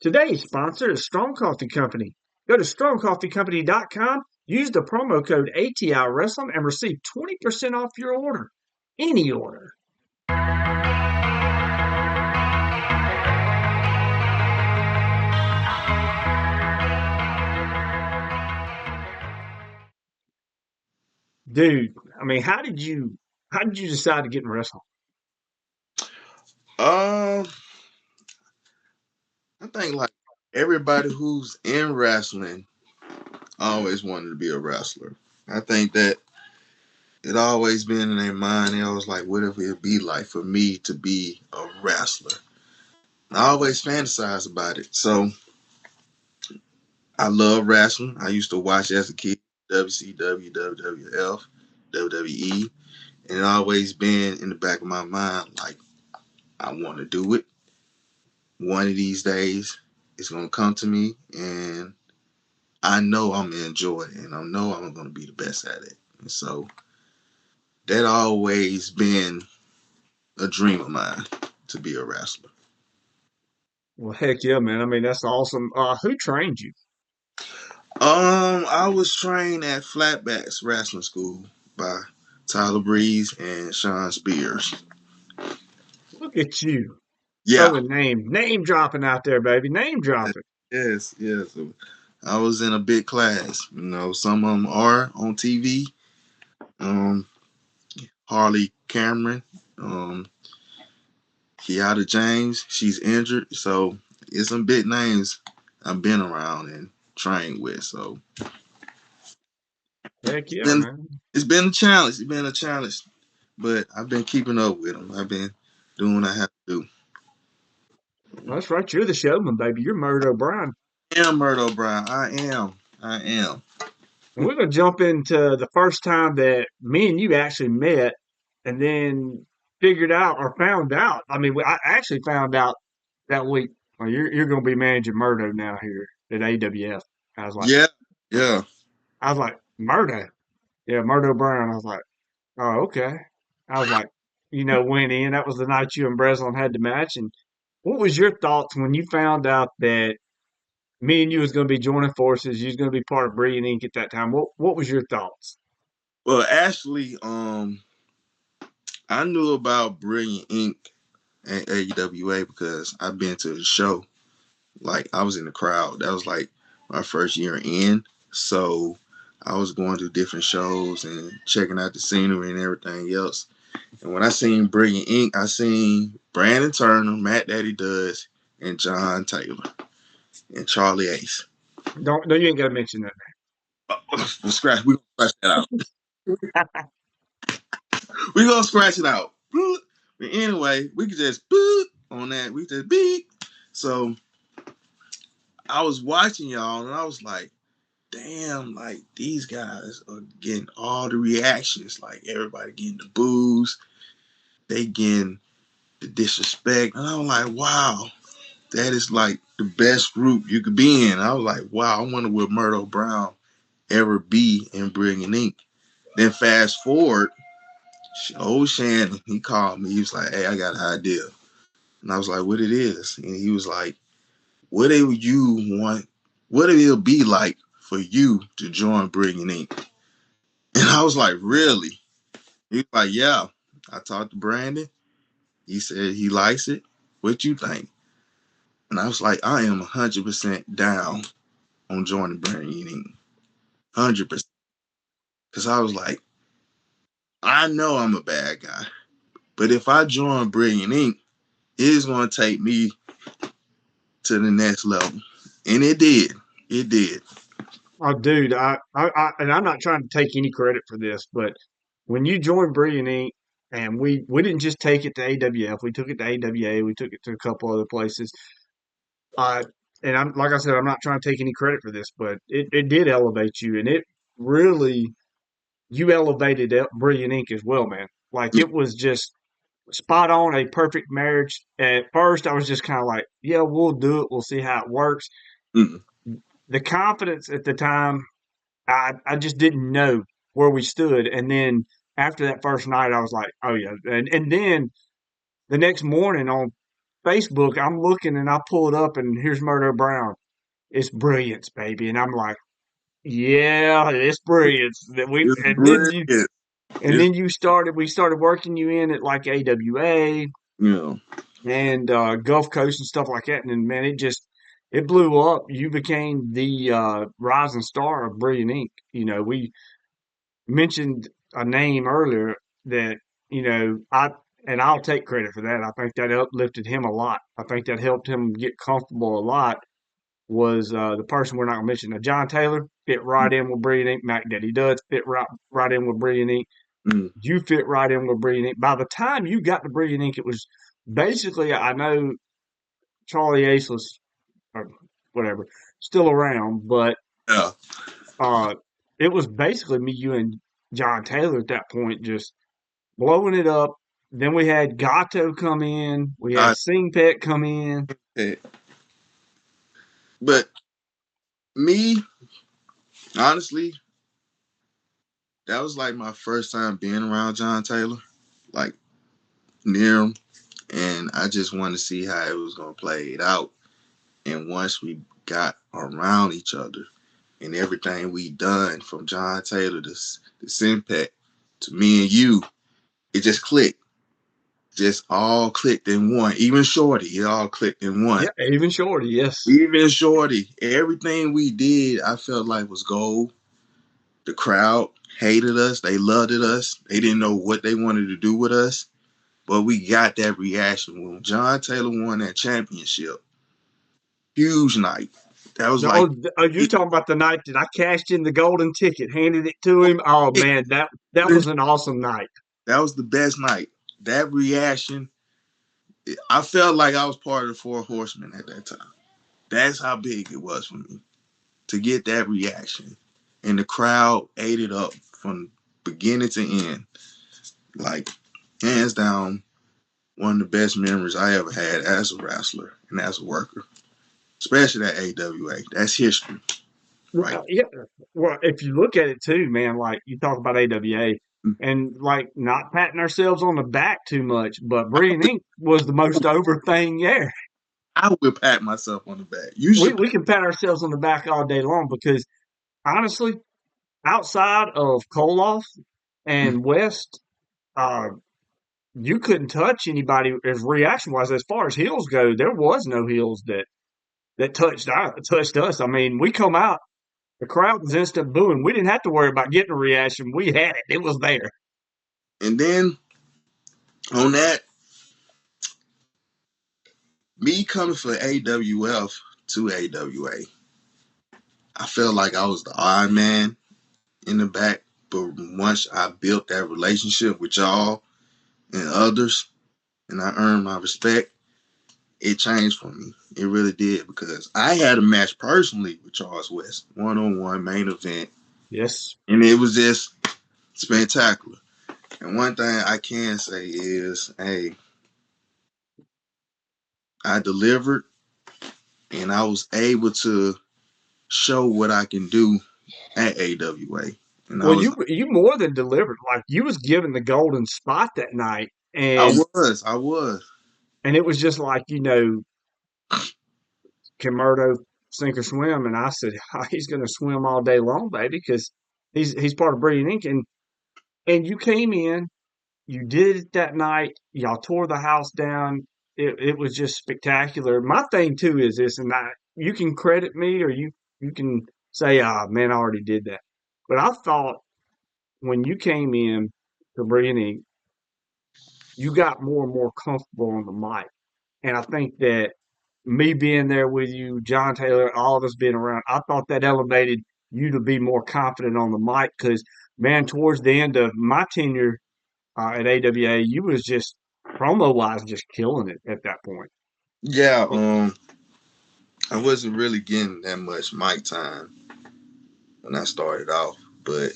Today's sponsor is Strong Coffee Company. Go to strongcoffeecompany.com, use the promo code ATI Wrestling, and receive 20% off your order. Any order. Dude, I mean, how did you decide to get in wrestling? Um, I think like everybody who's in wrestling always wanted to be a wrestler. I think that it always been in their mind. They always like, what if it'd be like for me to be a wrestler? I always fantasize about it. So I love wrestling. I used to watch as a kid WCW, WWF, WWE, and it always been in the back of my mind like I want to do it. One of these days, it's gonna come to me, and I know I'm gonna enjoy it, and I know I'm gonna be the best at it. And so that always been a dream of mine to be a wrestler. Well, heck yeah, man. I mean, that's awesome. Who trained you? I was trained at Flatbacks Wrestling School by Tyler Breeze and Sean Spears. Look at you. Yeah, Throwing name dropping out there, baby. Name dropping. yes, yes. I was in a big class. Some of them are on TV. Um, Harley Cameron, um, Kiata James, she's injured. So it's some big names I've been around and trained with. So Heck yeah, then man. it's been a challenge. It's been a challenge, but I've been keeping up with them. I've been doing what I have to do. Well, that's right. You're the showman, baby. You're Murdo Brown. I am Murdo Brown. I am. I am. And we're gonna jump into the first time that me and you actually met, and then figured out or found out. I mean, I actually found out that week. Well, you're gonna be managing Murdo now here at AWF. I was like, Yeah. Yeah. Murdo, yeah, Murdo Brown. I was like, oh, okay. I was like, went in. That was the night you and Breslin had the match. And what was your thoughts when you found out that me and you was going to be joining forces? You was going to be part of Brilliant Inc. at that time. What was your thoughts? Well, actually, I knew about Brilliant Inc. and AWA because I've been to the show. Like I was in the crowd. That was like my first year in. So I was going to different shows and checking out the scenery and everything else. And when I seen Brilliant Inc., I seen Brandon Turner, Matt Daddy Does, and John Taylor and Charlie Ace. Don't no, you ain't got to mention that. We gonna scratch that out. We gonna scratch it out. But anyway, we could just boop on that. We just beep. So I was watching y'all and I was like, damn, like these guys are getting all the reactions. Like everybody getting the boos, they getting the disrespect. And I was like, wow, that is like the best group you could be in. I was like, wow, I wonder will Murdo Brown ever be in Brilliant Inc. Then fast forward, old Shannon, he called me. He was like, hey, I got an idea. And I was like, what it is? And he was like, what do you want? What it'll be like for you to join Brilliant Inc. And I was like, really? He was like, yeah. I talked to Brandon. He said he likes it. What you think? And I was like, I am 100% down on joining Brilliant Inc. 100%. Because I was like, I know I'm a bad guy. But if I join Brilliant Inc., it is going to take me to the next level. And it did. It did. Oh, dude, and I'm not trying to take any credit for this, but when you joined Brilliant Inc. and we didn't just take it to AWF, we took it to AWA, we took it to a couple other places. Uh, and I'm like I said, I'm not trying to take any credit for this, but it did elevate you, and it really you elevated Brilliant Inc. as well, man. Like Yeah. it was just spot on, a perfect marriage. At first, I was just kind of like, yeah, we'll do it, we'll see how it works. Mm-mm. The confidence at the time, I just didn't know where we stood, and then after that first night, I was like, oh yeah, and then the next morning on. Facebook, I'm looking and I pull it up and here's Murdo Brown. It's brilliance, baby. And I'm like, yeah, it's brilliance. That we It's and then you brilliant. and It's then we started working you in at like AWA you know, and Gulf Coast and stuff like that. And then man, it blew up. You became the rising star of Brilliant Ink. You know, we mentioned a name earlier that, and I'll take credit for that. I think that uplifted him a lot. I think that helped him get comfortable a lot was the person we're not going to mention. Now, John Taylor fit right in with Brilliant Ink. Mac Daddy Duds fit right in with Brilliant Ink. mm, You fit right in with Brilliant Ink. By the time you got to Brilliant Ink, it was basically, I know Charlie Ace was, or whatever, still around, but yeah. uh, it was basically me, you, and John Taylor at that point just blowing it up. Then we had Gato come in. We had I, Sing Pet come in. eh, but me, honestly, that was like my first time being around John Taylor, like near him, and I just wanted to see how it was gonna play it out. And once we got around each other and everything we done from John Taylor to Simpet to me and you, it just clicked. Just all clicked in one. Even Shorty, it all clicked in one. Yeah, even Shorty, yes. Even Shorty, everything we did, I felt like was gold. The crowd hated us. They loved us. They didn't know what they wanted to do with us. But we got that reaction when John Taylor won that championship. Huge night. That was like You're it, talking about the night that I cashed in the golden ticket, handed it to him. Oh it, man, that was an awesome night. that was the best night. That reaction, I felt like I was part of the Four Horsemen at that time. That's how big it was for me to get that reaction. And the crowd ate it up from beginning to end. Like, hands down, one of the best memories I ever had as a wrestler and as a worker, especially that AWA. That's history, right? Well, yeah. Well, if you look at it too, man, like you talk about AWA and like not patting ourselves on the back too much, but Brilliant Inc. was the most over thing there. I will pat myself on the back. You We should. we can pat ourselves on the back all day long because honestly, outside of Koloff and West, uh, you couldn't touch anybody as reaction wise. As far as heels go, there was no heels that touched us. I mean, we come out, the crowd was instant booing. We didn't have to worry about getting a reaction. We had it. It was there. And then on that, me coming from AWF to AWA, I felt like I was the odd man in the back. But once I built that relationship with y'all and others, and I earned my respect, it changed for me. It really did because I had a match personally with Charles West, 1-on-1 main event, Yes. and it was just spectacular. And one thing I can say is, hey, I delivered and I was able to show what I can do at AWA. And I Well, was you more than delivered. Like you was given the golden spot that night, I was. and it was just like can Murdo sink or swim? And I said he's going to swim all day long, baby, because he's part of Brilliant Inc. And you came in, you did it that night. Y'all tore the house down. It was just spectacular. My thing too is this, and you can credit me or you can say, ah, man, I already did that. But I thought when you came in to Brilliant Inc., you got more and more comfortable on the mic. And I think that me being there with you, John Taylor, all of us being around, I thought that elevated you to be more confident on the mic because, man, towards the end of my tenure at AWA, you was just promo wise just killing it at that point. Yeah, I wasn't really getting that much mic time when I started off, but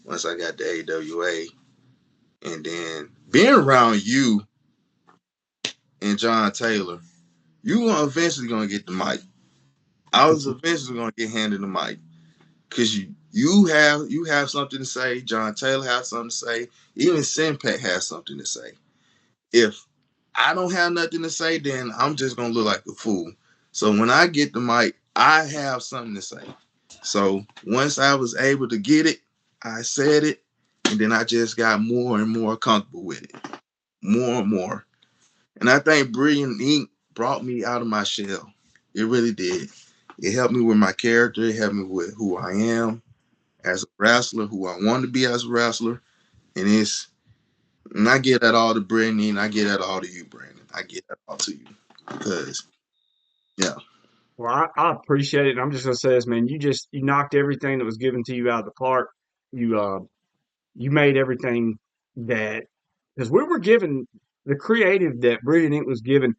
once I got to AWA and then being around you and John Taylor, you are eventually gonna get the mic. I was eventually gonna get handed the mic because you have something to say. John Taylor has something to say. Even Sinpet has something to say. If I don't have nothing to say, then I'm just gonna look like a fool. So when I get the mic, I have something to say. So once I was able to get it, I said it, and then I just got more and more comfortable with it, more and more. And I think Brilliant Ink brought me out of my shell. It really did. It helped me with my character. It helped me with who I am as a wrestler, who I want to be as a wrestler. And I get that all to Brittany, and I get that all to you, Brandon. I get that all to you because, yeah. Well, I appreciate it. And I'm just gonna say this, man. You knocked everything that was given to you out of the park. You made everything that because we were given the creative that Brilliant Ink was given.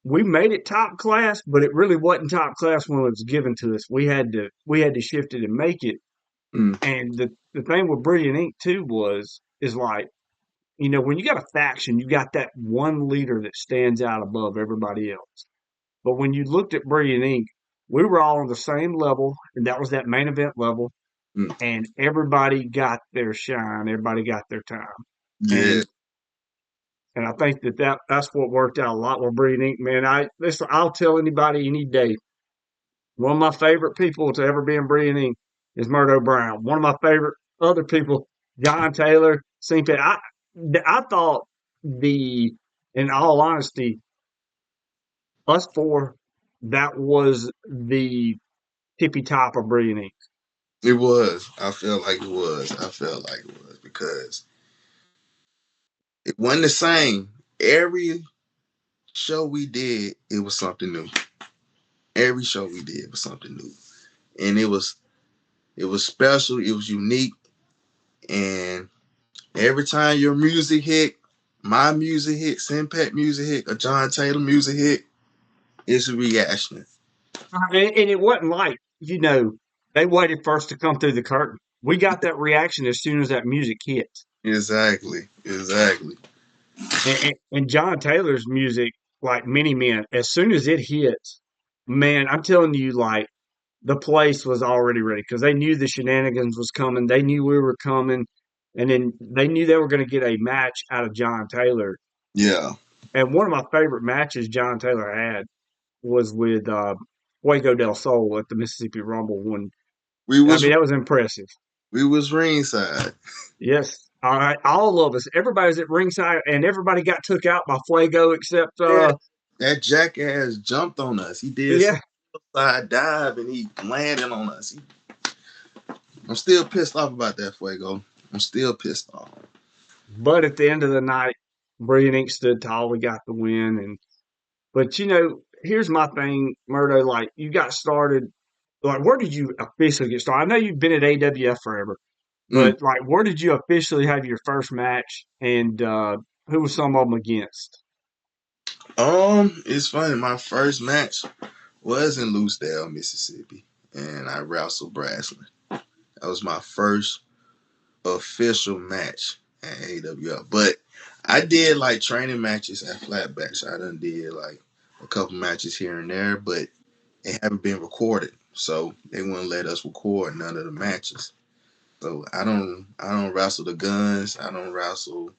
We made it top class, but it really wasn't top class when it was given to us. We had to shift it and make it. Mm, And the thing with Brilliant Ink too is like, when you got a faction, you got that one leader that stands out above everybody else. But when you looked at Brilliant Ink, we were all on the same level, and that was that main event level, mm. and everybody got their shine, everybody got their time. Yeah, And I think that's what worked out a lot with Brilliant Ink, man. I'll tell anybody any day. One of my favorite people to ever be in Brilliant Ink is Murdo Brown. One of my favorite other people, John Taylor, St. I thought in all honesty, us four, that was the tippy top of Brilliant Ink. it was. I felt like it was. I felt like it was because it wasn't the same. Every show we did, it was something new. Every show we did was something new, and it was special. It was unique, and every time your music hit, my music hit, Simpet music hit, or John Taylor music hit, it's a reaction. And it wasn't like, they waited for us to come through the curtain. We got that reaction as soon as that music hit. Exactly. Exactly. And John Taylor's music, like Many Men, as soon as it hits, man, I'm telling you, like, the place was already ready because they knew the shenanigans was coming. They knew we were coming. And then they knew they were going to get a match out of John Taylor. Yeah. And one of my favorite matches John Taylor had was with Fuego del Sol at the Mississippi Rumble. When We I was mean, that was impressive. we was ringside. Yes, all right, all of us, everybody's at ringside, and everybody got took out by Fuego except Yeah. That jackass jumped on us. He did some yeah. side dive and he landed on us. I'm still pissed off about that, Fuego. I'm still pissed off. But at the end of the night, Brilliant Ink stood tall. We got the win, but here's my thing, Murdo. Like, you got started. Like, where did you officially get started? I know you've been at AWF forever, Mm. but like, where did you officially have your first match, and who was some of them against? It's funny. My first match was in Loosedale, Mississippi, and I wrestled Brasley. That was my first official match at AWF. But I did like training matches at Flatback. I done did like a couple matches here and there, but it haven't been recorded. So they wouldn't let us record none of the matches. So I don't wrestle the guns. I don't wrestle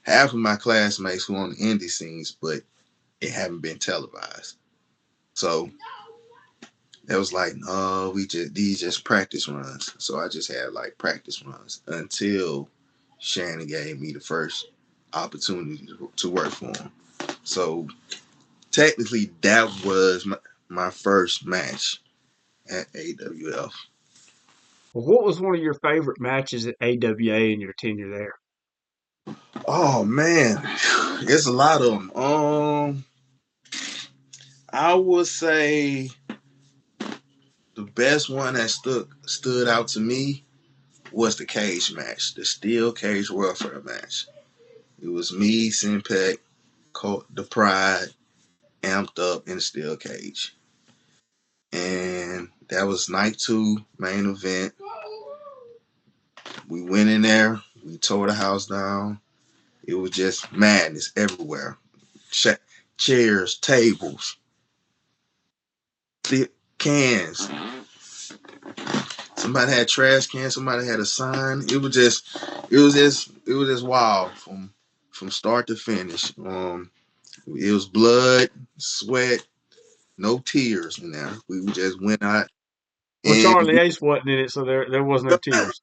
half of my classmates who on the indie scenes, but it haven't been televised. So it was like, no, these just practice runs. So I just had like practice runs until Shannon gave me the first opportunity to work for him. So technically, that was my first match at AWF. Well, what was one of your favorite matches at AWA in your tenure there? Oh man, it's a lot of them. I would say the best one that stood out to me was the cage match, the steel cage welfare match. It was me, Simpec, the Pride, amped up in the steel cage. And that was night two, main event. We went in there, we tore the house down. It was just madness everywhere. Chairs, tables, cans. Somebody had trash cans, somebody had a sign. It was just wild from start to finish. It was blood, sweat, no tears in there. We just went out Well, and Charlie Ace wasn't in it, so there was no tears.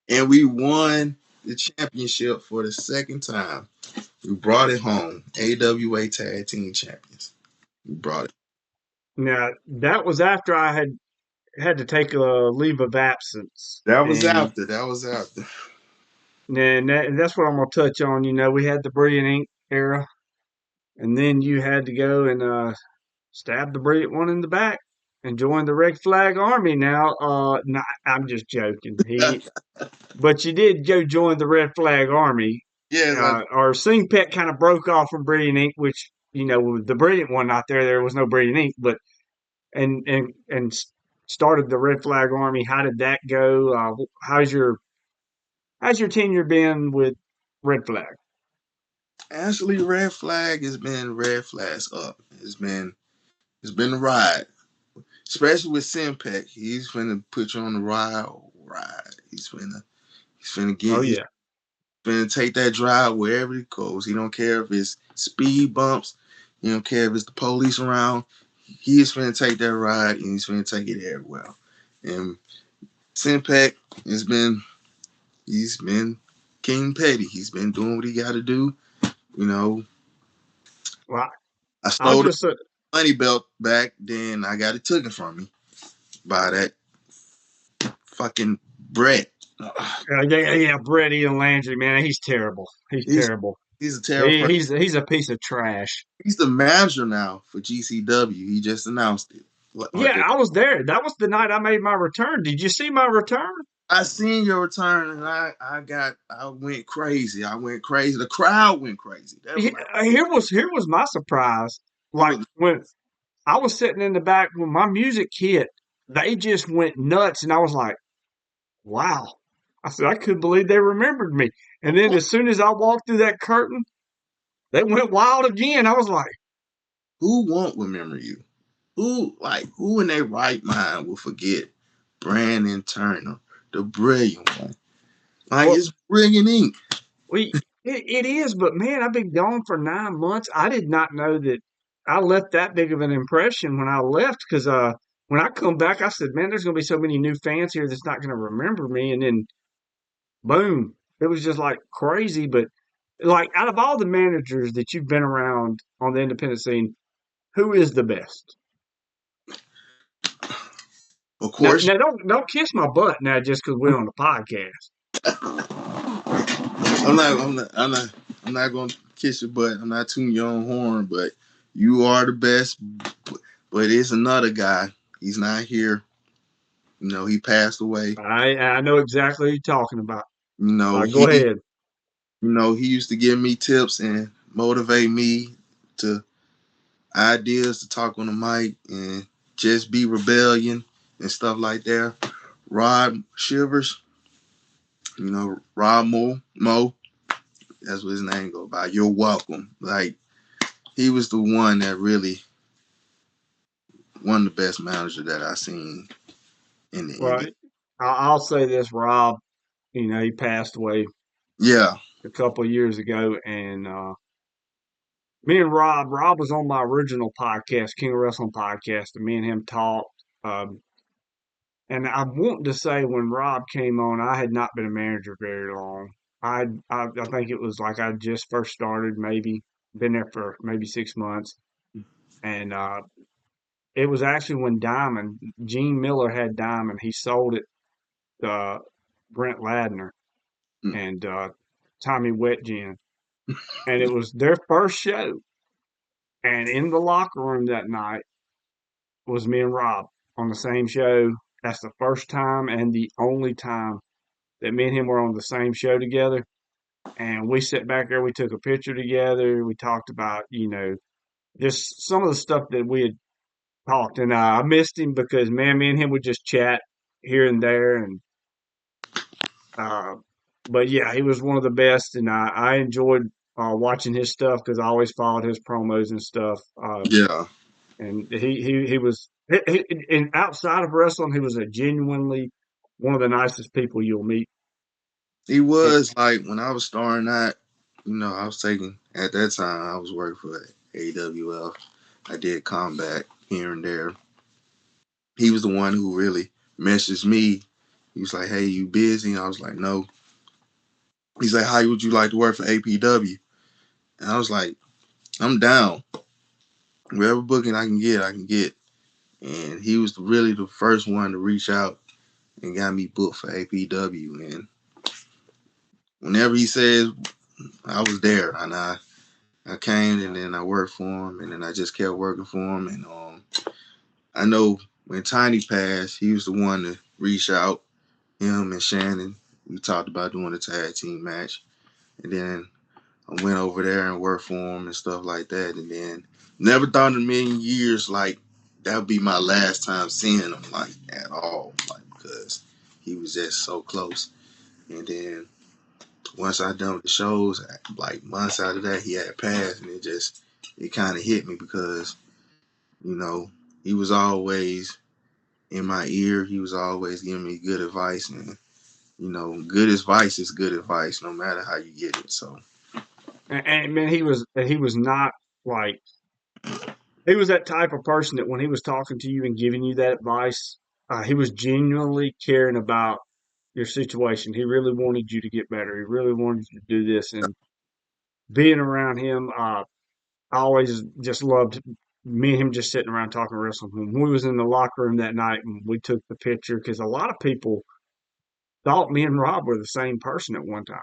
and we won the championship for the second time. We brought it home. AWA Tag Team Champions. We brought it. Now that was after I had to take a leave of absence, That was and after. That was after. and that's what I'm gonna touch on. You know, we had the Brilliant Ink era, and then you had to go and stab the Brilliant One in the back and join the Red Flag Army. Now, no, I'm just joking. But you did go join the Red Flag Army. Yes, I, Our Sing Pet kind of broke off from Brilliant Ink, which you know, with the Brilliant One out there, there was no Brilliant Ink, but and started the Red Flag Army. How did that go? How's your tenure been with Red Flag? actually red flag has been red flags up. It's been a ride. Especially with Simpec. He's finna put you on the ride. Oh He's yeah. finna take that drive wherever he goes. He don't care if it's speed bumps, he don't care if it's the police around. He is finna take that ride and he's finna take it everywhere. And Simpec he's been King Petty. He's been doing what he gotta do. You know, Well, I I'll stole the just say, money belt back, then I got it taken from me by that fucking Brett. yeah, Brett Ian Landry, man, he's terrible. He's He's terrible. he's a terrible person. He's a piece of trash. He's the manager now for GCW. He just announced it. Yeah, I was there. That was the night I made my return. Did you see my return? I seen your return and I went crazy. I went crazy. The crowd went crazy. They was like, Here was my surprise. it Like was when I was sitting in the back when my music hit, they just went nuts, and I was like, "Wow!" I said, "I couldn't believe they remembered me." And then as soon as I walked through that curtain, they went wild again. I was like, who won't remember you? Who in their right mind will forget Brandon Turner, the brilliant one? Like "Well, it's brilliant ink. it is," but man, I've been gone for 9 months. I did not know that I left that big of an impression when I left because when I come back, I said, "Man, there's going to be so many new fans here that's not going to remember me." And then boom, it was just like crazy. But like out of all the managers that you've been around on the independent scene, who is the best? Of Now, course, now don't kiss my butt now just because we're on the podcast. I'm not gonna kiss your butt. I'm not tooting your own horn, but you are the best. But it's another guy. He's not here. He passed away. I know exactly what you're talking about. You know, Go he ahead. he used to give me tips and motivate me to ideas to talk on the mic and just be rebellion and stuff like that. Rod Shivers, Rod Mo, that's what his name go by. You're welcome. Like he was the one that really one of the best managers that I seen in the Well, indie. I'll say this, Rob. You know, he passed away Yeah. a couple of years ago, and me and Rob was on my original podcast, King of Wrestling podcast, and me and him talked. Um, and I want to say when Rob came on, I had not been a manager very long. I think it was like I just first started, maybe been there for maybe 6 months, and it was actually when Diamond Gene Miller had Diamond. He sold it to Brent Ladner Mm. and Tommy Wetgen, and it was their first show. And in the locker room that night was me and Rob on the same show. That's the first time and the only time that me and him were on the same show together. And we sat back there, we took a picture together, we talked about, just some of the stuff that we had talked. And I missed him because, man, me and him would just chat here and there. And, uh, but yeah, he was one of the best. And I enjoyed watching his stuff because I always followed his promos and stuff. Yeah. And he was, and outside of wrestling, he was a genuinely one of the nicest people you'll meet. He And, was like when I was starting out. I was taking at that time. I was working for AWF. I did combat here and there. He was the one who really messaged me. He was like, "Hey, you busy?" And I was like, "No." He's like, "How would you like to work for APW?" And I was like, "I'm down. Whatever booking I can get, I can get." And he was really the first one to reach out and got me booked for APW. And whenever he says, I was there, and I came, and then I worked for him, and then I just kept working for him. And I know when Tiny passed, he was the one to reach out. Him and Shannon, we talked about doing a tag team match, and then I went over there and worked for him and stuff like that. And then never thought in a million years like that would be my last time seeing him like at all, like because he was just so close. And then once I done with the shows, like months out of that, he had passed, and it kind of hit me because you know he was always in my ear. He was always giving me good advice, and good advice is good advice, no matter how you get it. So And man, he was not like he was that type of person that when he was talking to you and giving you that advice, he was genuinely caring about your situation. He really wanted you to get better. He really wanted you to do this. And being around him, I always just loved me and him just sitting around talking wrestling. When we was in the locker room that night and we took the picture, because a lot of people thought me and Rob were the same person at one time.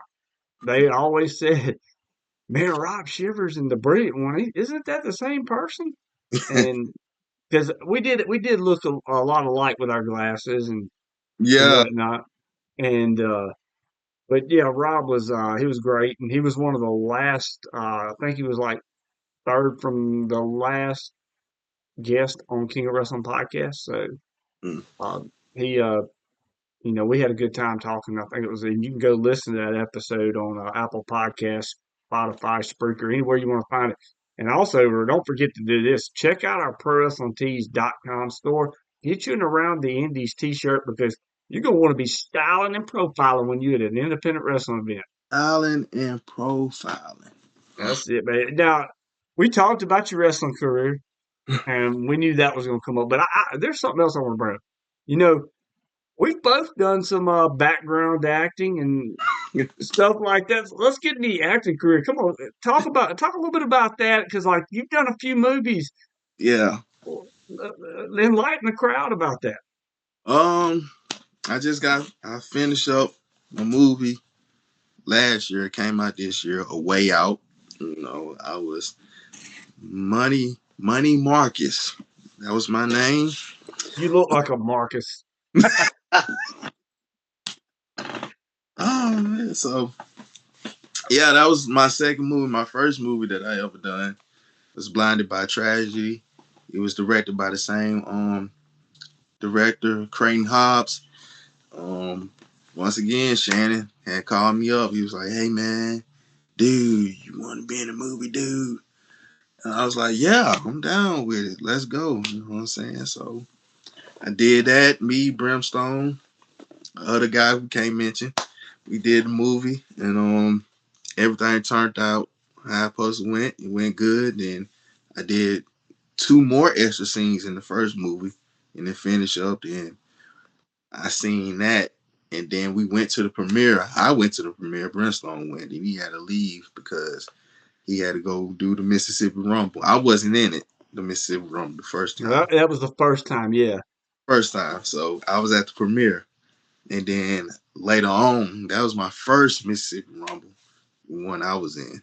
They always said, "Man, Rob Shivers and the Brilliant One, isn't that the same person?" And because we did look a lot alike with our glasses and yeah, whatnot. And but yeah, Rob was he was great, and he was one of the last. I think he was like third from the last guest on King of Wrestling podcast. So mm, uh, he we had a good time talking. I think it was, and you can go listen to that episode on Apple Podcasts, Spotify, Spreaker, anywhere you want to find it. And also, don't forget to do this. Check out our ProWrestlingTees.com store. Get you an Around the Indies t-shirt because you're going to want to be styling and profiling when you're at an independent wrestling event. styling and profiling. That's it, man. Now, we talked about your wrestling career, and we knew that was going to come up. But there's something else I want to bring up. You know, we've both done some background acting and stuff like that. So let's get in the acting career. Come on, talk a little bit about that because like you've done a few movies. Yeah. Enlighten the crowd about that. Um, I finished up my movie last year. It came out this year, A Way Out. I was Money Marcus. That was my name. You look like a Marcus. Oh man, so yeah, that was my second movie. My first movie that I ever done was Blinded by Tragedy. It was directed by the same director, Creighton Hobbs. Um, Once again, Shannon had called me up. He was like, "Hey man, dude, you want to be in a movie, dude?" And I was like, "Yeah, I'm down with it. Let's go." You know what I'm saying? So I did that. Me, Brimstone, the other guy who can't mention. We did the movie, and everything turned out how it supposed to went. It went good. Then I did two more extra scenes in the first movie, and then finish up. Then I seen that, and then we went to the premiere. I went to the premiere. Brimstone went, and he had to leave because he had to go do the Mississippi Rumble. I wasn't in it, the Mississippi Rumble, the first Now, time. that was the first time, yeah. First time. So I was at the premiere. And then later on, that was my first Mississippi Rumble, one I was in.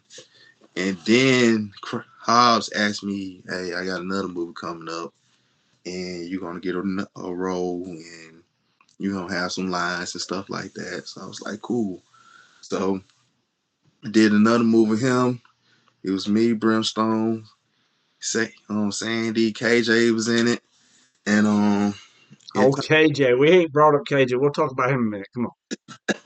And then Hobbs asked me, "Hey, I got another movie coming up, and you're gonna get a role, and you're gonna have some lines and stuff like that." So I was like, "Cool." So I did another movie with him. It was me, Brimstone, Sandy, KJ was in it, and it Oh, KJ, we ain't brought up KJ. We'll talk about him in a minute. Come on.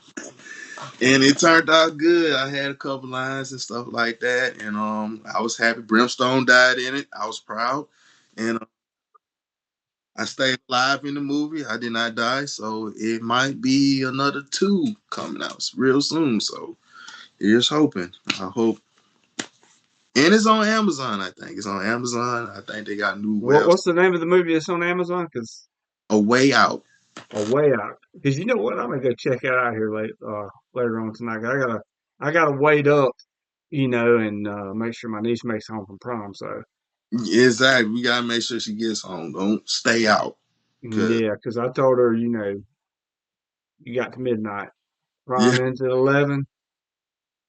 and it turned out good. I had a couple lines and stuff like that, and I was happy. Brimstone died in it. I was proud, and I stayed alive in the movie. I did not die, so it might be another two coming out real soon. So Here's hoping. I hope. And it's on Amazon, I think. It's on Amazon. I think they got new webs. What's the name of the movie that's on Amazon? Because A Way Out. A Way Out. Because you know what, I'm gonna go check it out here later on tonight. I gotta wait up, and make sure my niece makes it home from prom. So Exactly. We gotta make sure she gets home. Don't stay out. Cause yeah, because I told her, you got to midnight. yeah, Prom ends at 11.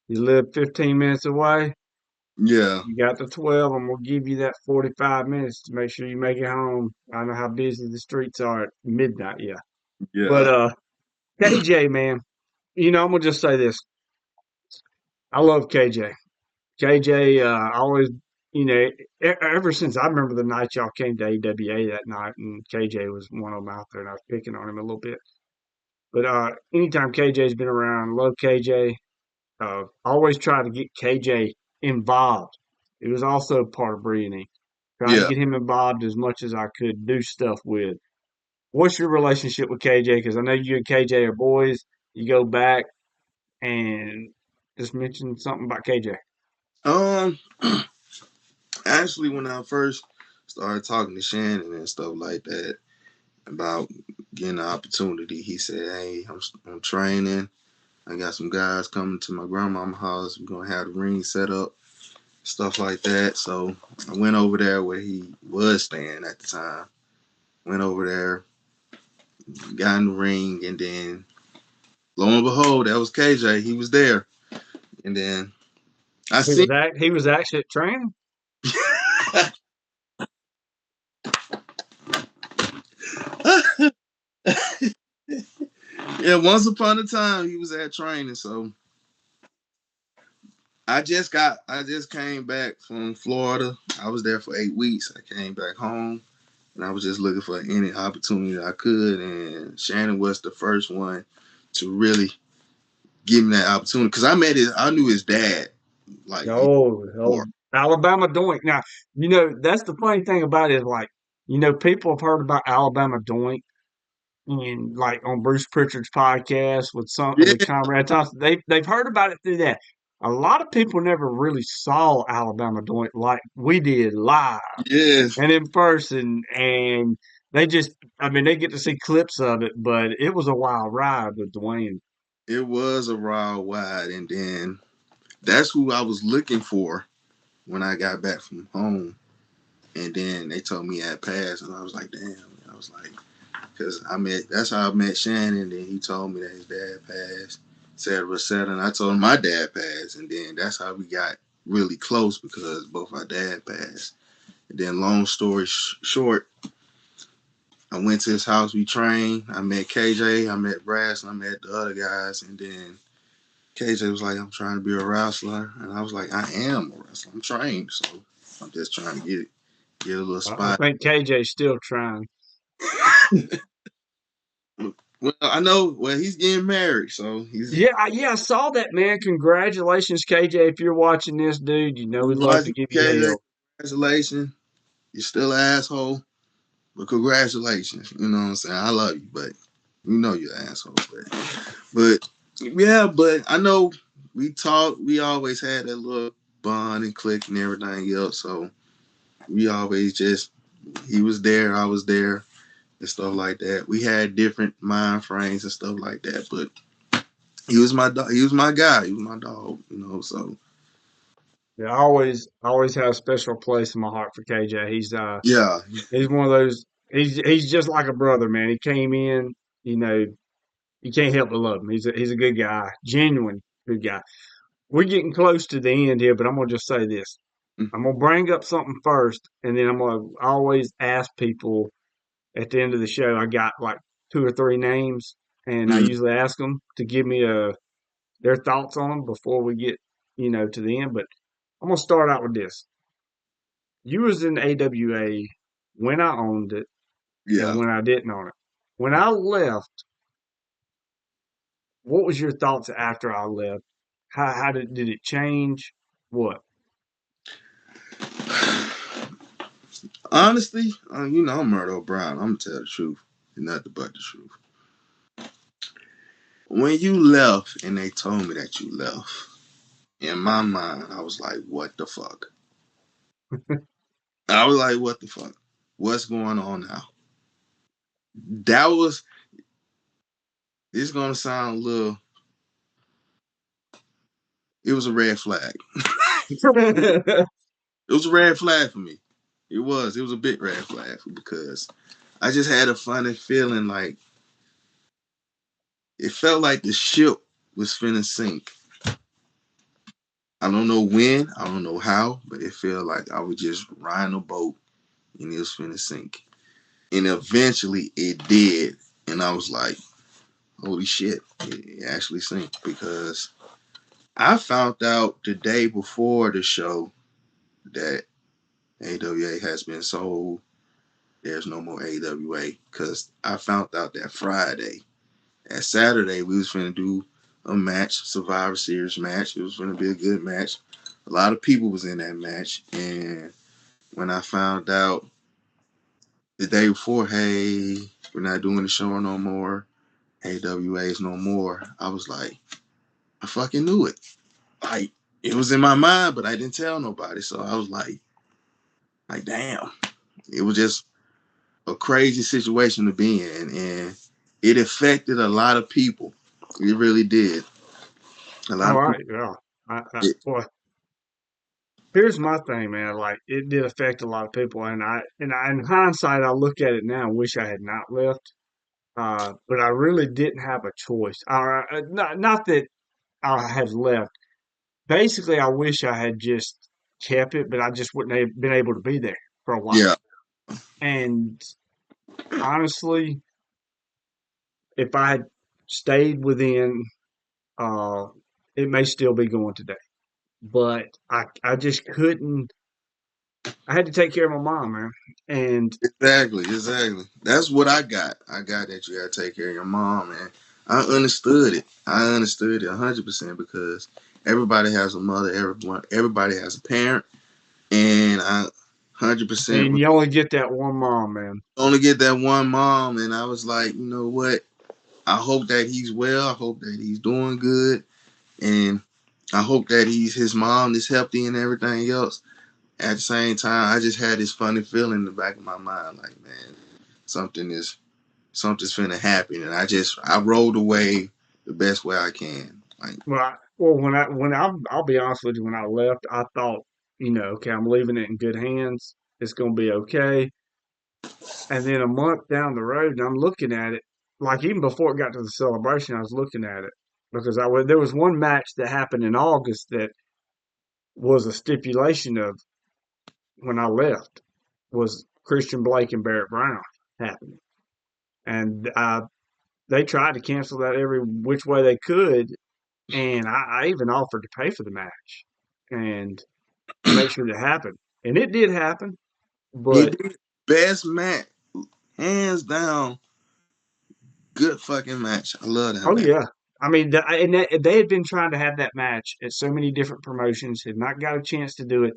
You live 15 minutes away. yeah, You got the 12. I'm gonna give you that 45 minutes to make sure you make it home. I know how busy the streets are at midnight. Yeah, but yeah, KJ, man, I'm gonna just say this. I love KJ. KJ, always, you know, ever since I remember the night y'all came to AWA that night, and KJ was one of them out there, and I was picking on him a little bit. But anytime KJ's been around, love KJ. Always try to get KJ involved. It was also part of Brittany. Tried to yeah. get him involved as much as I could do stuff with. What's your relationship with KJ? Because I know you and KJ are boys. You go back and just mention something about KJ. Um, actually, when I first started talking to Shannon and stuff like that about getting the opportunity, he said, "Hey, I'm training. I got some guys coming to my grandmama's house. We're gonna have the ring set up, stuff like that." So I went over there where he was staying at the time. Went over there, got in the ring, and then lo and behold, that was KJ. He was there, and then I seen. He was actually at training. Yeah, once upon a time he was at training. So I just came back from Florida. I was there for 8 weeks. I came back home and I was just looking for any opportunity I could. And Shannon was the first one to really give me that opportunity because I knew his dad like Oh, before. Alabama Doink. Now, that's the funny thing about it is like, people have heard about Alabama Doink and like on Bruce Pritchard's podcast with Yeah, Conrad Thompson. They've heard about it through that. A lot of people never really saw Alabama Doink like we did live yes, and in person, and I mean, they get to see clips of it, but it was a wild ride with Dwayne. it was a raw wide, and then that's who I was looking for when I got back from home. And then they told me I had passed, and I was like, damn. I was like, because that's how I met Shannon. And then he told me that his dad passed, et cetera, et cetera. And I told him my dad passed. And then that's how we got really close because both our dad passed. And then, long story short, I went to his house, we trained. I met KJ, I met Brass, and I met the other guys. And then KJ was like, I'm trying to be a wrestler. And I was like, I am a wrestler. I'm trained. So I'm just trying to get a little I spot. think KJ's still trying. Well, I know. Well, he's getting married, so he's Yeah, I saw that, man. Congratulations, KJ. If you're watching this, dude, we'd love to watching give you KJ. hell. Congratulations. You're still an asshole, but congratulations. You know what I'm saying? I love you, but you know you're an asshole. But yeah, but I know we talked. We always had that little bond and click and everything else. So we always just he was there, I was there, and stuff like that. We had different mind frames and stuff like that, but he was my dog. He was my guy. He was my dog. So Yeah, I always have a special place in my heart for KJ. yeah, He's one of those. He's just like a brother, man. He came in, you know, you can't help but love him. He's a good guy, genuine good guy. We're getting close to the end here, but I'm gonna just say this. I'm gonna bring up something first, and then I'm gonna always ask people at the end of the show. I got like two or three names, and I mm, usually ask them to give me their thoughts on them before we get, to the end. But I'm gonna start out with this. You was in AWA when I owned it and yeah. when I didn't own it. When I left, what was your thoughts after I left? How did it change? What? Honestly, I'm Murdo Brown. I'm gonna tell the truth and nothing but the truth. When you left and they told me that you left, in my mind, I was like, what the fuck? I was like, what the fuck? What's going on now? That was, it's gonna sound a little, it was a red flag. It was a red flag for me. It was a big red flag because I just had a funny feeling like it felt like the ship was finna sink. I don't know when, I don't know how, but it felt like I was just riding a boat and it was finna sink. And eventually it did. And I was like, holy shit, it actually sank because I found out the day before the show that AWA has been sold. There's no more AWA because I found out that Friday. At Saturday, we was finna do a match, Survivor Series match. It was finna be a good match. A lot of people was in that match, and when I found out the day before, hey, we're not doing the show no more. AWA's no more. I was like, I fucking knew it. Like it was in my mind, but I didn't tell nobody. So I was like, damn. It was just a crazy situation to be in, and it affected a lot of people. It really did. A lot All of people. right, yeah. It, Boy, here's my thing, man. Like it did affect a lot of people, and in hindsight, I look at it now and wish I had not left. But I really didn't have a choice. Not that I have left. Basically, I wish I had just kept it, but I just wouldn't have been able to be there for a while. yeah, And honestly, if I had stayed within, uh, it may still be going today. But I just couldn't. I had to take care of my mom, man. And exactly. That's what I got. I got that you got to take care of your mom, man. I understood it. I understood it 100% because everybody has a mother. Everybody has a parent, and I 100% and you only get that one mom, man. only get that one mom. And I was like, you know what? I hope that he's well. I hope that he's doing good, and I hope that his mom is healthy and everything else. At the same time, I just had this funny feeling in the back of my mind, like, man, something is something's finna happen, and I rolled away the best way I can. Like, Well, I'll be honest with you. When I left, I thought, okay, I'm leaving it in good hands. It's gonna be okay. And then a month down the road, and I'm looking at it, like even before it got to the celebration, I was looking at it because there was one match that happened in August that was a stipulation of when I left was Christian Blake and Barrett Brown happening, and they tried to cancel that every which way they could, and I even offered to pay for the match and to make sure it happened, and it did happen. he But did best match, hands down, good fucking match. I love that oh match. yeah, I mean, they had been trying to have that match at so many different promotions, had not got a chance to do it,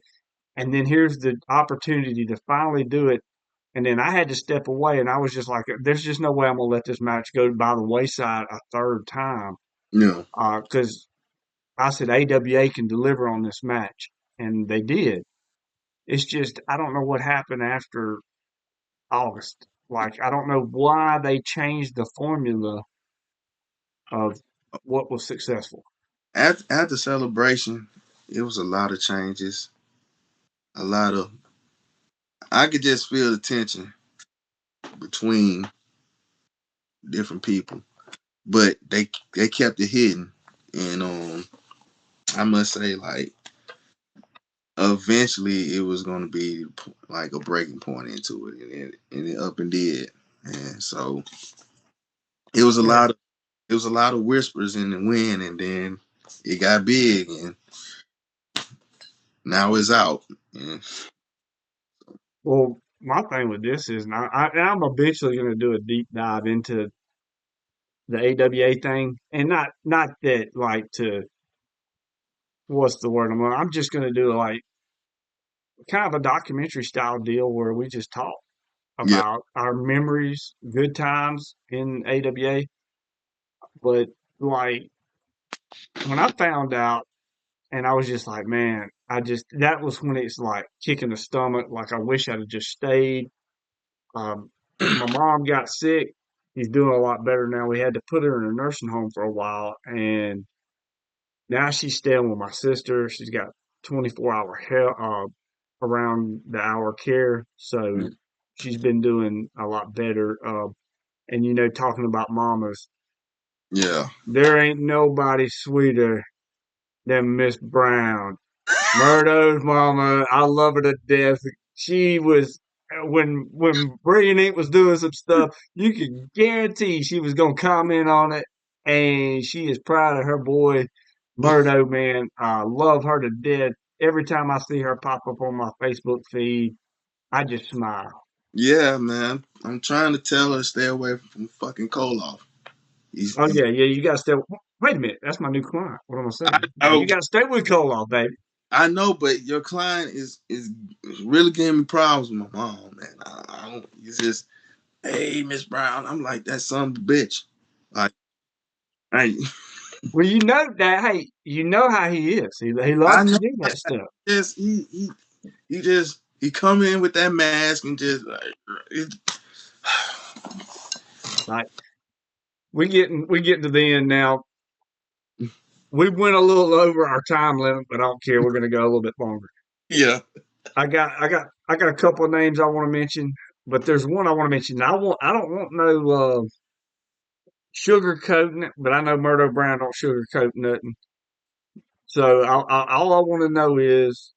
and then here's the opportunity to finally do it. And then I had to step away, and I was just like, "There's just no way I'm gonna let this match go by the wayside a third time." Yeah, Because I said AWA can deliver on this match, and they did. It's just I don't know what happened after August. Like I don't know why they changed the formula of what was successful. at the celebration, it was a lot of changes, a lot of. I could just feel the tension between different people, but they kept it hidden, and I must say, like, eventually it was going to be like a breaking point into it, and it up and did, and so it was a Yeah. lot of whispers in the wind, and then it got big, and now it's out. And Well, my thing with this is, I'm eventually going to do a deep dive into the AWA thing, and not that like to what's the word I'm just going to do like kind of a documentary style deal where we just talk yeah, about our memories, good times in AWA. But like when I found out and I was just like, man, that was when it's like kicking the stomach. Like I wish I'd have just stayed. Um, my mom got sick. She's doing a lot better now. We had to put her in a nursing home for a while, and now she's staying with my sister. She's got 24-hour help, around the hour care, so she's been doing a lot better. And talking about mamas, Yeah. there ain't nobody sweeter than Miss Brown. Murdo's mama, I love her to death. She was when Brilliant Ink was doing some stuff, you could guarantee she was gonna comment on it, and she is proud of her boy Murdo. Man, I love her to death. Every time I see her pop up on my Facebook feed, I just smile. Yeah, man. I'm trying to tell her to stay away from fucking Koloff. Oh He's yeah, yeah, you gotta stay. Wait a minute, that's my new client. What am I I saying? Yeah, know, you gotta stay with Koloff, baby. I know, but your client is really giving me problems with my mom, man. I don't. It's just, hey, Miss Brown. I'm like that son of a bitch. Like, I, Well, you know that. Hey, you know how he is. He I loves to know. do that stuff. Just he just he come in with that mask and just like, it, Like we getting to the end now. We went a little over our time limit, but I don't care. We're going to go a little bit longer. yeah. I got a couple of names I want to mention, but there's one I want to mention. I don't want no sugarcoating it, but I know Murdo Brown don't sugarcoat nothing. So all I want to know is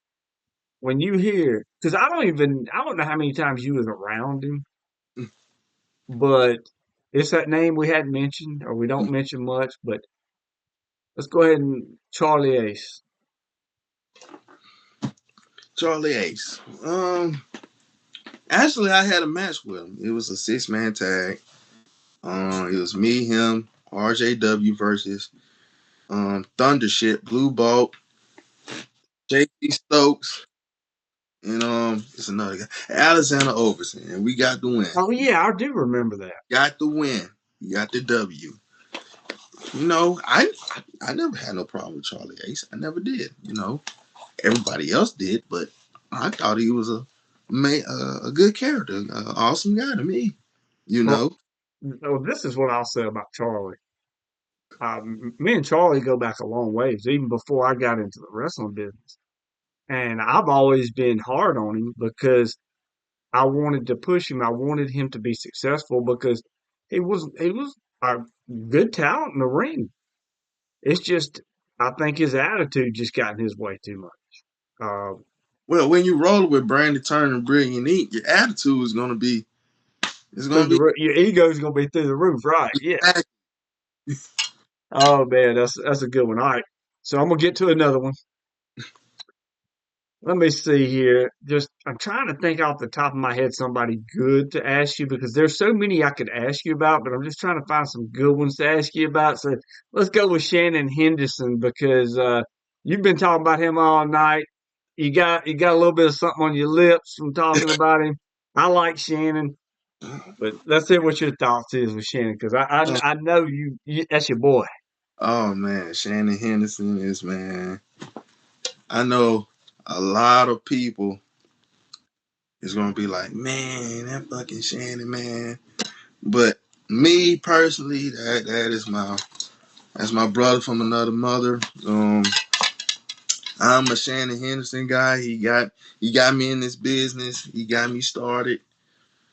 when you hear, because I don't know how many times you was around him, but it's that name we hadn't mentioned or we don't mention much. But let's go ahead and Charlie Ace. Charlie Ace. Actually, I had a match with him. It was a 6-man tag. It was me, him, RJW versus Thundership, Blue Bolt, JP Stokes, and it's another guy, Alexander Overton, and we got the win. Oh yeah, I do remember that. Got the win. We got the W. I never had no problem with Charlie Ace. I never did. Everybody else did, but I thought he was a good character, awesome guy to me. You Well, know. this is what I'll say about Charlie. Me and Charlie go back a long ways, even before I got into the wrestling business. And I've always been hard on him because I wanted to push him. I wanted him to be successful because he was a good talent in the ring. It's just I think his attitude just got in his way too much. Uh, Well, when you roll with Brandon Turner and Brilliant Ink, your attitude is gonna be it's through gonna the be your ego's gonna be through the roof, right? Yeah. Oh man, that's a good one. All right, so I'm gonna get to another one. Let me see here. Just I'm trying to think off the top of my head somebody good to ask you because there's so many I could ask you about, but I'm just trying to find some good ones to ask you about. So let's go with Shannon Henderson because you've been talking about him all night. You got a little bit of something on your lips from talking about him. I like Shannon, but let's see what your thoughts is with Shannon because I know you that's your boy. oh man, Shannon Henderson is man. I know a lot of people is gonna be like, man, that fucking Shannon, man. But me personally, that's my brother from another mother. I'm a Shannon Henderson guy. He got me in this business. He got me started.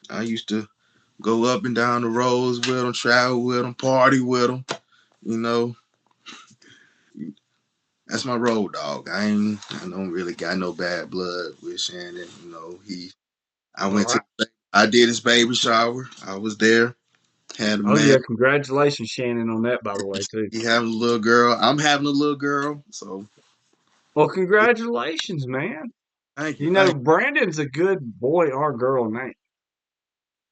I used to go up and down the roads with him, travel with him, party with him. You know, that's my road dog. I don't really got no bad blood with Shannon. I All went to, right. I did his baby shower. I was there. Had a Oh man. yeah, congratulations, Shannon, on that by the way too. He having a little girl. I'm having a little girl. So Well, congratulations, man. thank you, thank Brandon's a good boy or girl name.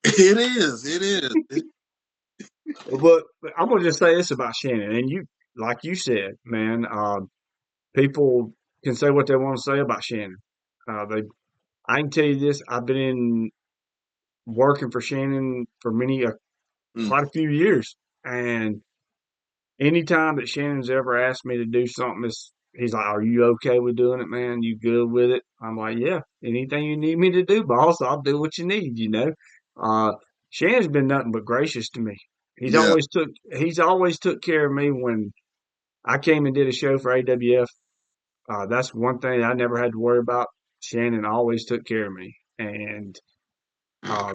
you. It is. It is. But I'm gonna just say this about Shannon, and like you said, man, people can say what they want to say about Shannon. I can tell you this: I've been in working for Shannon for Mm, quite a few years, and anytime that Shannon's ever asked me to do something, he's like, "Are you okay with doing it, man? You good with it?" I'm like, "Yeah, anything you need me to do, boss, I'll do what you need." Uh, Shannon's been nothing but gracious to me. Yeah. He's always took care of me when I came and did a show for AWF. That's one thing I never had to worry about. Shannon always took care of me, uh,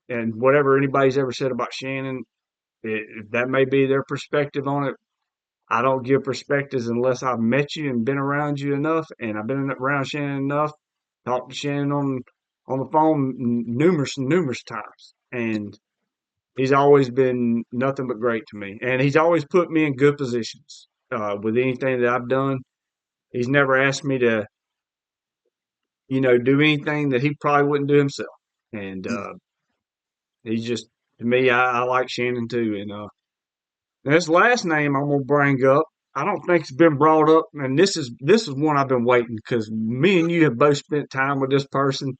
and whatever anybody's ever said about Shannon, that may be their perspective on it. I don't give perspectives unless I've met you and been around you enough, and I've been around Shannon enough. Talked to Shannon on the phone numerous times, and he's always been nothing but great to me. And he's always put me in good positions with anything that I've done. He's never asked me to, do anything that he probably wouldn't do himself. And he's just to me, I like Shannon too. And this last name I'm gonna bring up, I don't think it's been brought up, and this is one I've been waiting because me and you have both spent time with this person,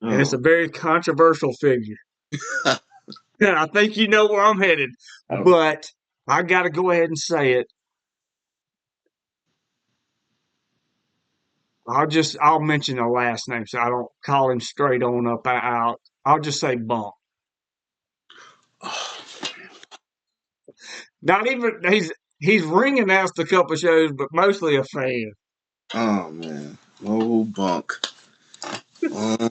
and it's Oh. a very controversial figure. And I think you know where I'm headed, Oh. but I got to go ahead and say it. I'll mention the last name so I don't call him straight on up out. I'll just say Bump. Not even he's ring announced a couple shows, but mostly a fan. Oh man. Oh bunk. Um,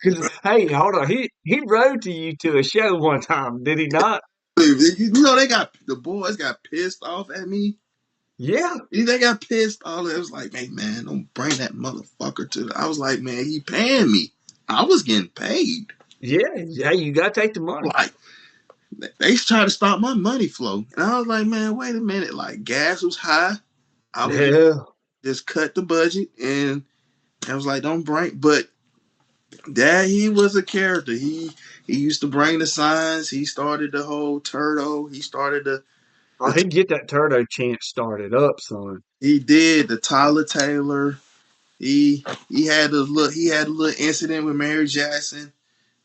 'Cause, hey, hold on, he rode to you to a show one time, did he not? you know the boys got pissed off at me. Yeah, They got pissed off. It was like, hey man, don't bring that motherfucker to. I was like, man, he paying me. I was getting paid. yeah. Hey, you gotta take the money. Like they tried to stop my money flow, and I was like, man, wait a minute. Like gas was high. I was Yeah, just cut the budget, and I was like, don't bring. But Dad, he was a character. He used to bring the signs. He started the whole turtle. He started oh, the he'd get that turtle chant started up, son. he did the Tyler Taylor. He had a little incident with Mary Jackson.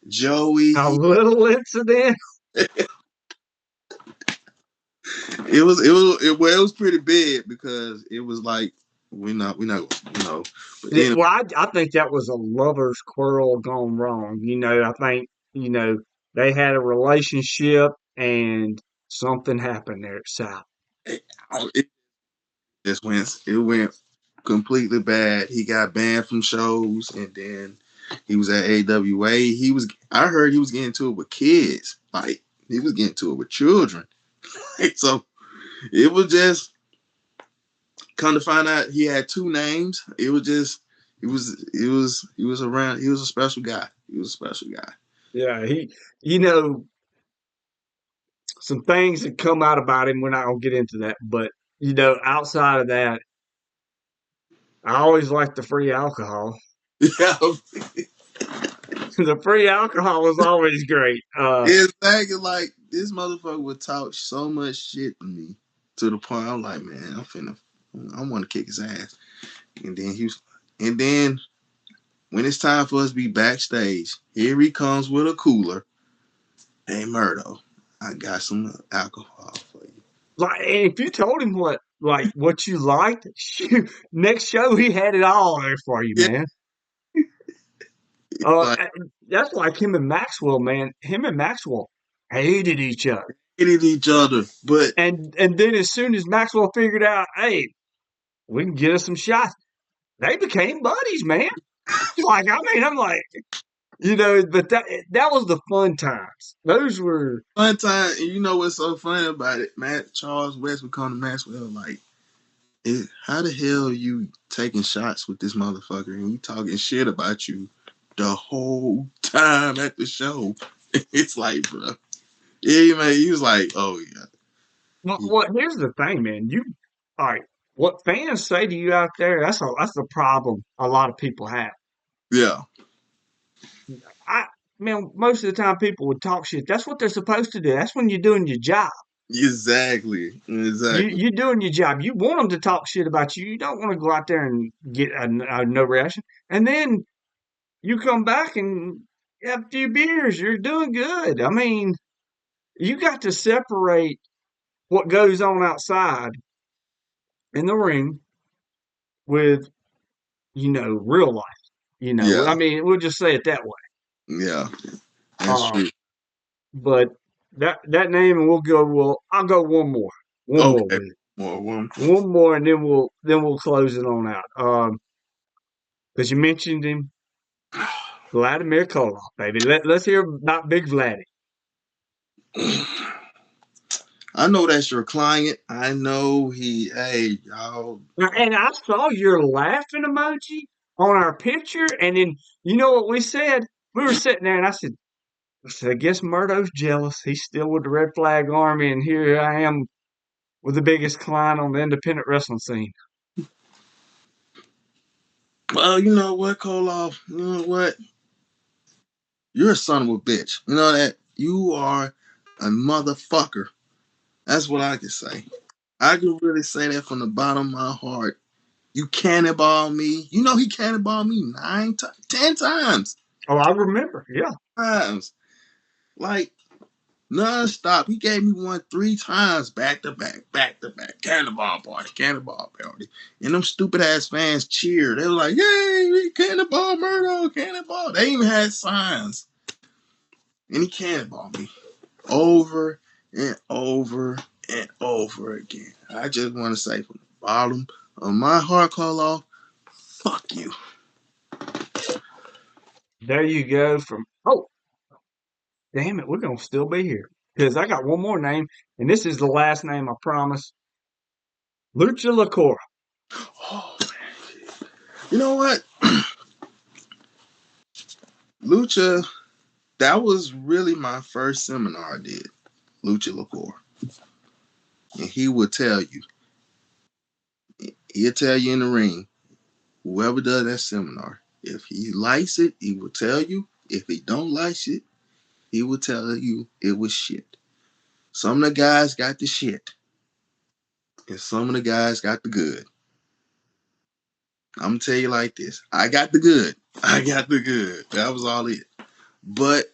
Joey. A little incident. It was pretty big because it was like we not but anyway, Well, I think that was a lover's quarrel gone wrong. I think they had a relationship and something happened there at South. it it went completely bad. He got banned from shows, and then he was at AWA. I heard he was getting to it with kids, like he was getting to it with children. So it was just come to find out he had two names. It was just he was a special guy. He was a special guy. Yeah, you know, some things that come out about him. We're not gonna get into that, but outside of that, I always liked the free alcohol. Yeah, The free alcohol was always great. it's like this motherfucker would talk so much shit to me to the point I'm like, man, I want to kick his ass. And then and then when it's time for us to be backstage, here he comes with a cooler. Hey, Murdo, I got some alcohol for you. Like, and if you told him what you liked, shoot, next show he had it all there for you, Yeah, man. like That's like him and Maxwell, man. Him and Maxwell hated each other, hated each other, but and then as soon as Maxwell figured out, hey, we can get us some shots, they became buddies, man. Like, I mean, I'm like, but that was the fun times. Those were, one time, and you know what's so funny about it? Matt Charles West would come to Maxwell like, how the hell are you taking shots with this motherfucker and he talking shit about you the whole time at the show? It's like, bro, yeah, man. He was like, oh yeah, what here's the thing, man. All right, what fans say to you out there, that's the problem a lot of people have. yeah, I Man, most of the time people would talk shit. That's what they're supposed to do. That's when you're doing your job. exactly, exactly. You're doing your job. You want them to talk shit about you. You don't want to go out there and get a no reaction. And then you come back and have a few beers. You're doing good. I mean, you got to separate what goes on outside in the ring with real life. Yeah, I mean, we'll just say it that way. yeah, that's Um, true. but that name, and we'll go. Well, I'll go one more Okay, with it, more one. one more, and then we'll close it on out. Because you mentioned him, Vladimir Koloff, baby. Let's hear about Big Vladdy. I know that's your client. I know he. Hey, y'all. And I saw your laughing emoji on our picture, and then you know what we said? We were sitting there, and I guess Murdo's jealous. He's still with the Red Flag Army, and here I am with the biggest client on the independent wrestling scene. Well, you know what, Koloff? You know what? You're a son of a bitch. You know that? You are a motherfucker. That's what I can say. I can really say that from the bottom of my heart. You cannonball me. You know he cannonballed me 10 times. Oh, I remember. Yeah. Times. Like, non-stop. He gave me one 3 times back to back, back to back. Cannonball party, cannonball party. And them stupid ass fans cheered. They were like, yay, cannonball Murdo, cannonball. They even had signs. And he cannonballed me over and over and over again. I just want to say from the bottom of my heart, Koloff, fuck you. There you go. Damn it, we're gonna still be here because I got one more name, and this is the last name. I promise. Lucha Lacora. Oh, you know what? Lucha, that was really my first seminar I did. Lucha Lacor. And he would tell you, he'll tell you in the ring, whoever does that seminar, if he likes it, he will tell you. If he don't like it, he will tell you it was shit. Some of the guys got the shit, and some of the guys got the good. I'm gonna tell you like this. I got the good. I got the good. That was all it. But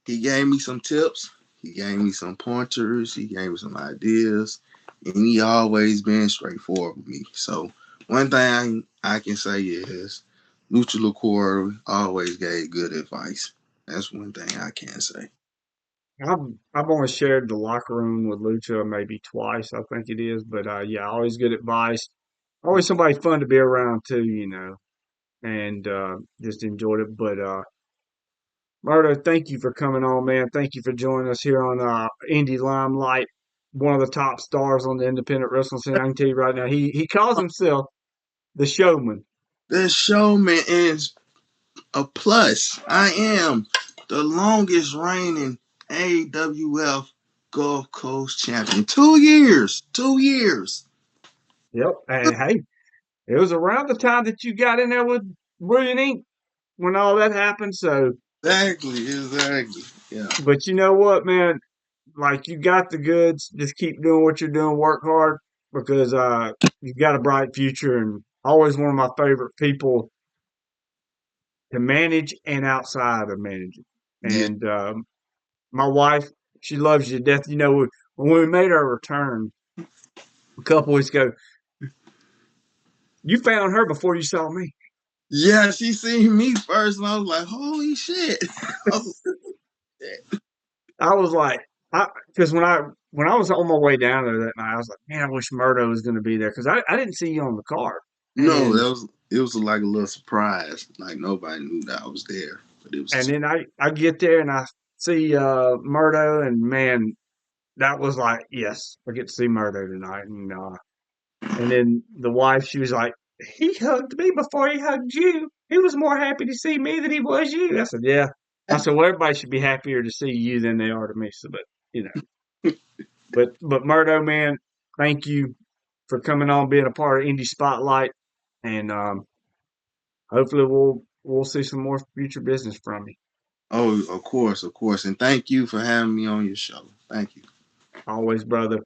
he gave me some tips. He gave me some pointers. He gave me some ideas. And he always been straightforward with me. So one thing I can say is Lucha LaCour always gave good advice. That's one thing I can say. I've only shared the locker room with Lucha maybe twice, I think it is. But yeah, always good advice. Always somebody fun to be around too, and just enjoyed it. But Murdo, thank you for coming on, man. Thank you for joining us here on Indy LimeLight, one of the top stars on the independent wrestling scene. I can tell you right now, he calls himself the Showman. This showman is a plus. I am the longest reigning AWF Gulf Coast champion. 2 years. 2 years. Yep. And hey, it was around the time that you got in there with Brilliant Ink when all that happened. So, Exactly, exactly. Yeah. but you know what, man? Like you got the goods. Just keep doing what you're doing. Work hard because you got a bright future. And always one of my favorite people to manage and outside of managing. Yeah. And my wife, she loves you to death. When we made our return a couple weeks ago, you found her before you saw me. Yeah, she seen me first and I was like, holy shit. Oh, I was like, because when I was on my way down there that night, I was like, man, I wish Murdo was going to be there because I didn't see you on the card. no, And it was like a little surprise. Like nobody knew that I was there. But it was and then I get there and I see Murdo, and man, that was like, yes, I get to see Murdo tonight. And then the wife, she was like, he hugged me before he hugged you. He was more happy to see me than he was you. I said, yeah. I said, well, everybody should be happier to see you than they are to me. So, but you know, but Murdo, man, thank you for coming on, being a part of Indie Spotlight, and hopefully we'll see some more future business from you. oh, of course, of course. And thank you for having me on your show. Thank you. Always, brother.